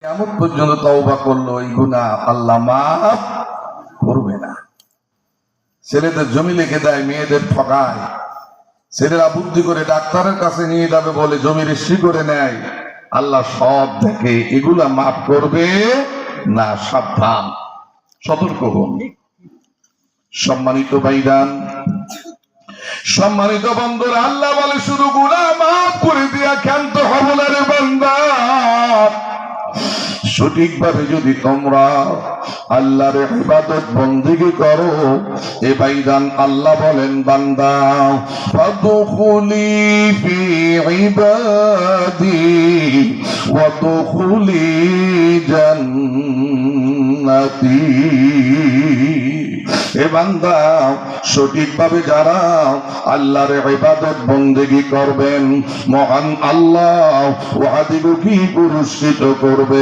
কিয়ামত পর্যন্ত তওবা করলো এই গুনাহ আল্লাহ মাফ করবে না। ছেলেদের জমি লিখে দেয়, মেয়েদের ঠকায়, ছেলেরা বুদ্ধি করে ডাক্তারের কাছে নিয়ে যাবে বলে জমি রেজিস্ট্রি করে নেয়। আল্লাহ সব দেখে, এগুলা মাফ করবে না। সাবধান, সতর্ক হন। সম্মানিত ভাইজান, সম্মানিত বন্ধুরা, আল্লাহ বলে শুধু গুনাহ মাফ করে দিয়া ক্ষান্ত হব না রে বান্দা। সঠিকভাবে যদি তোমরা আল্লাহর ইবাদত বন্দেগী করো, এ ভাইজান আল্লাহ বলেন বান্দা ফাদখুলি ফি ইবাদি ওয়াদখুলি জান্নাতি। এ বান্দা, সঠিকভাবে যারা আল্লাহর ইবাদত বন্দেগী করবেন, মহান আল্লাহ ওয়াদিকে পুরস্কৃত করবে।